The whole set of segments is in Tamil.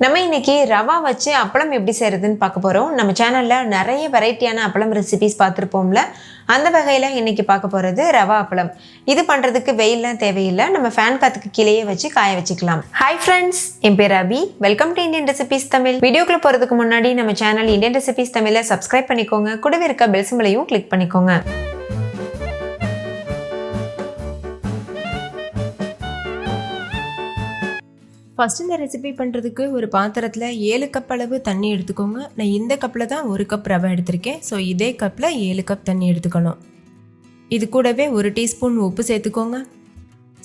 நம்ம இன்னைக்கு ரவா வச்சு அப்பளம் எப்படி செய்யறதுன்னு பார்க்க போறோம். நம்ம சேனல்ல நிறைய வெரைட்டியான அப்பளம் ரெசிபிஸ் பார்த்துருப்போம்ல. அந்த வகையில இன்னைக்கு பார்க்க போறது ரவா அப்பளம். இது பண்றதுக்கு வெயில்லாம் தேவையில்லை. நம்ம ஃபேன் காத்துக்கு கீழேயே வச்சு காய வச்சுக்கலாம். ஹாய் ஃப்ரெண்ட்ஸ், என் பேர் Abhi. Welcome to Indian recipes Tamil. வீடியோக்குள்ள போறதுக்கு முன்னாடி நம்ம சேனல் இந்தியன் ரெசிபிஸ் தமிழை சப்ஸ்கிரைப் பண்ணிக்கோங்க. கூடவே இருக்க பெல் சிம்பலையும் கிளிக் பண்ணிக்கோங்க. ஃபஸ்ட் இந்த ரெசிபி பண்ணுறதுக்கு ஒரு பாத்திரத்தில் 7 கப் அளவு தண்ணி எடுத்துக்கோங்க. நான் இந்த கப்பில் தான் 1 கப் ரவை எடுத்திருக்கேன். ஸோ இதே கப்பில் 7 கப் தண்ணி எடுத்துக்கணும். இது கூடவே 1 டீஸ்பூன் உப்பு சேர்த்துக்கோங்க.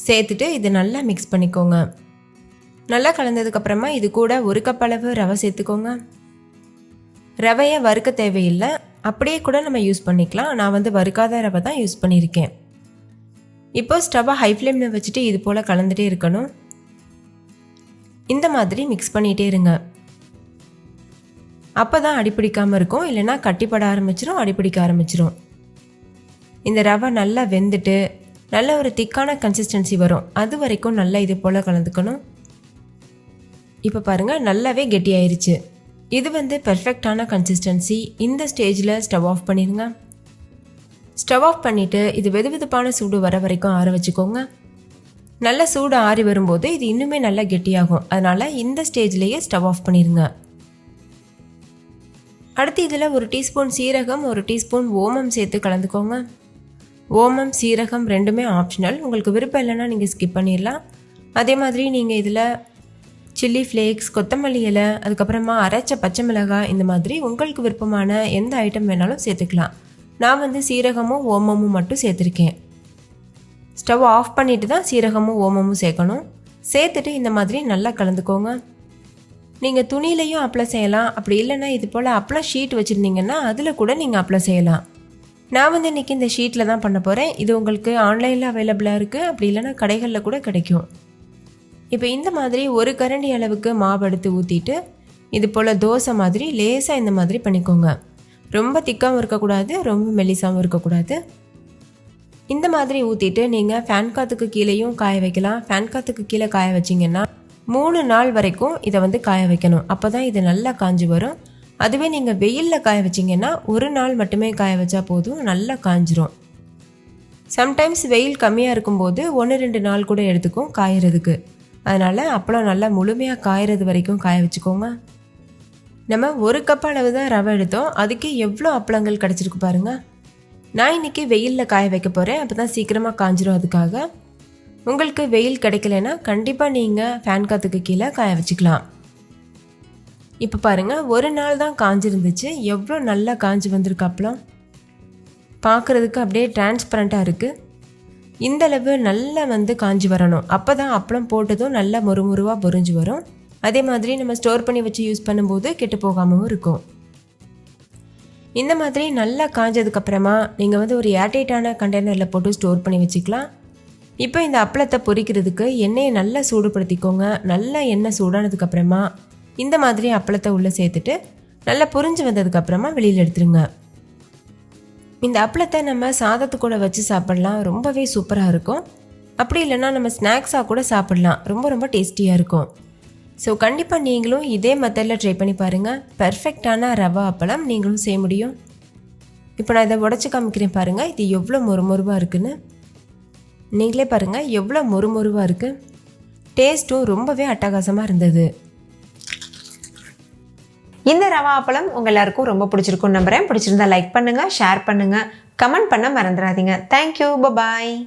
சேர்த்துட்டு இது நல்லா மிக்ஸ் பண்ணிக்கோங்க. நல்லா கலந்ததுக்கப்புறமா இது கூட 1 கப் அளவு ரவை சேர்த்துக்கோங்க. ரவையை வறுக்க தேவையில்லை, அப்படியே கூட நம்ம யூஸ் பண்ணிக்கலாம். நான் வறுக்காத ரவை தான் யூஸ் பண்ணியிருக்கேன். இப்போ ஸ்டவ்வை ஹை ஃப்ளேமில் வச்சுட்டு இது போல் கலந்துகிட்டே இருக்கணும். இந்த மாதிரி மிக்ஸ் பண்ணிகிட்டே இருங்க. அப்போ தான் அடிப்பிடிக்காமல் இருக்கும், இல்லைனா கட்டிப்பட ஆரம்பிச்சிடும், அடிப்பிடிக்க ஆரம்பிச்சிடும். இந்த ரவை நல்லா வெந்துட்டு நல்ல ஒரு திக்கான கன்சிஸ்டன்சி வரும். அது வரைக்கும் நல்லா இது போல் கலந்துக்கணும். இப்போ பாருங்கள், நல்லாவே கெட்டியாயிருச்சு. இது பெர்ஃபெக்டான கன்சிஸ்டன்சி. இந்த ஸ்டேஜில் ஸ்டவ் ஆஃப் பண்ணிடுங்க. ஸ்டவ் ஆஃப் பண்ணிவிட்டு இது வெதுவெதுப்பான சூடு வர வரைக்கும் ஆற வச்சுக்கோங்க. நல்ல சூடு ஆறி வரும்போது இது இன்னுமே நல்லா கெட்டியாகும். அதனால் இந்த ஸ்டேஜ்லேயே ஸ்டவ் ஆஃப் பண்ணிடுங்க. அடுத்து இதில் 1 டீஸ்பூன் சீரகம், 1 டீஸ்பூன் ஓமம் சேர்த்து கலந்துக்கோங்க. ஓமம் சீரகம் ரெண்டுமே ஆப்ஷனல். உங்களுக்கு விருப்பம் இல்லைன்னா நீங்கள் ஸ்கிப் பண்ணிடலாம். அதே மாதிரி நீங்கள் இதில் சில்லி ஃப்ளேக்ஸ், கொத்தமல்லி இலை, அதுக்கப்புறமா அரைச்ச பச்சை மிளகாய், இந்த மாதிரி உங்களுக்கு விருப்பமான எந்த ஐட்டம் வேணாலும் சேர்த்துக்கலாம். நான் சீரகமும் ஓமமும் மட்டும் சேர்த்துருக்கேன். ஸ்டவ் ஆஃப் பண்ணிவிட்டு தான் சீரகமும் ஓமமும் சேர்க்கணும். சேர்த்துட்டு இந்த மாதிரி நல்லா கலந்துக்கோங்க. நீங்கள் துணியிலையும் அப்ளை செய்யலாம். அப்படி இல்லைன்னா இது போல் அப்ளை ஷீட் வச்சுருந்தீங்கன்னா அதில் கூட நீங்கள் அப்ளை செய்யலாம். நான் இன்றைக்கி இந்த ஷீட்டில் தான் பண்ண போகிறேன். இது உங்களுக்கு ஆன்லைனில் அவைலபிளாக இருக்குது, அப்படி இல்லைன்னா கடைகளில் கூட கிடைக்கும். இப்போ இந்த மாதிரி 1 கரண்டி அளவுக்கு மாவு எடுத்து ஊற்றிட்டு இது போல் தோசை மாதிரி லேசாக இந்த மாதிரி பண்ணிக்கோங்க. ரொம்ப திக்காகவும் இருக்கக்கூடாது, ரொம்ப மெலிசாகவும் இருக்கக்கூடாது. இந்த மாதிரி ஊற்றிட்டு நீங்கள் ஃபேன் காற்றுக்கு கீழேயும் காய வைக்கலாம். ஃபேன் காற்றுக்கு கீழே காய வச்சிங்கன்னா 3 நாள் வரைக்கும் இதை காய வைக்கணும். அப்போ தான் இது நல்லா காஞ்சி வரும். அதுவே நீங்கள் வெயிலில் காய வச்சிங்கன்னா 1 நாள் மட்டுமே காய வச்சா போதும், நல்லா காஞ்சிரும். சம்டைம்ஸ் வெயில் கம்மியாக இருக்கும்போது 1-2 நாள் கூட எடுத்துக்கும் காயறதுக்கு. அதனால் அப்பளம் நல்லா முழுமையாக காயறது வரைக்கும் காய வச்சுக்கோங்க. நம்ம 1 கப் அளவு தான் ரவை எடுத்தோம், அதுக்கே எவ்வளோ அப்பளங்கள் கிடச்சிருக்கு பாருங்கள். நான் இன்றைக்கி வெயிலில் காய வைக்க போகிறேன், அப்போ தான் சீக்கிரமாக காஞ்சிரும். அதுக்காக உங்களுக்கு வெயில் கிடைக்கலன்னா கண்டிப்பாக நீங்கள் ஃபேன் காற்றுக்கு கீழே காய வச்சுக்கலாம். இப்போ பாருங்கள், 1 நாள் தான் காஞ்சிருந்துச்சு. எவ்வளோ நல்லா காஞ்சி வந்திருக்கு அப்பளம். பார்க்குறதுக்கு அப்படியே டிரான்ஸ்பரண்ட்டாக இருக்குது. இந்தளவு நல்லா காஞ்சி வரணும். அப்போ தான் அப்பளம் போட்டதும் நல்லா முறுமுறுவாக பொரிஞ்சு வரும். அதே மாதிரி நம்ம ஸ்டோர் பண்ணி வச்சு யூஸ் பண்ணும்போது கெட்டு போகாமவும் இருக்கும். இந்த மாதிரி நல்லா காஞ்சதுக்கப்புறமா நீங்கள் ஒரு ஏர்டைட்டான கண்டெய்னரில் போட்டு ஸ்டோர் பண்ணி வச்சுக்கலாம். இப்போ இந்த அப்பளத்தை பொரிக்கிறதுக்கு எண்ணெயை நல்லா சூடுபடுத்திக்கோங்க. நல்லா எண்ணெய் சூடானதுக்கப்புறமா இந்த மாதிரி அப்பளத்தை உள்ளே சேர்த்துட்டு நல்லா பொரிஞ்சு வந்ததுக்கப்புறமா வெளியில் எடுத்துருங்க. இந்த அப்பளத்தை நம்ம சாதத்து கூட வச்சு சாப்பிட்லாம், ரொம்பவே சூப்பராக இருக்கும். அப்படி இல்லைன்னா நம்ம ஸ்நாக்ஸாக கூட சாப்பிட்லாம், ரொம்ப ரொம்ப டேஸ்டியாக இருக்கும். ஸோ கண்டிப்பாக நீங்களும் இதே மெத்தடில் ட்ரை பண்ணி பாருங்கள். பெர்ஃபெக்டான ரவா அப்பளம் நீங்களும் செய்ய முடியும். இப்போ நான் இதை உடச்சி காமிக்கிறேன் பாருங்கள், இது எவ்வளோ மொறுமொறுவாக இருக்குன்னு. நீங்களே பாருங்கள் எவ்வளோ மொறுமொறுவாக இருக்குது. டேஸ்ட்டும் ரொம்பவே அட்டகாசமாக இருந்தது. இந்த ரவா அப்பளம் உங்கள் எல்லாருக்கும் ரொம்ப பிடிச்சிருக்கும்னு நம்புகிறேன். பிடிச்சிருந்தா லைக் பண்ணுங்கள், ஷேர் பண்ணுங்கள், கமெண்ட் பண்ண மறந்துடாதீங்க. Thank you, bye bye.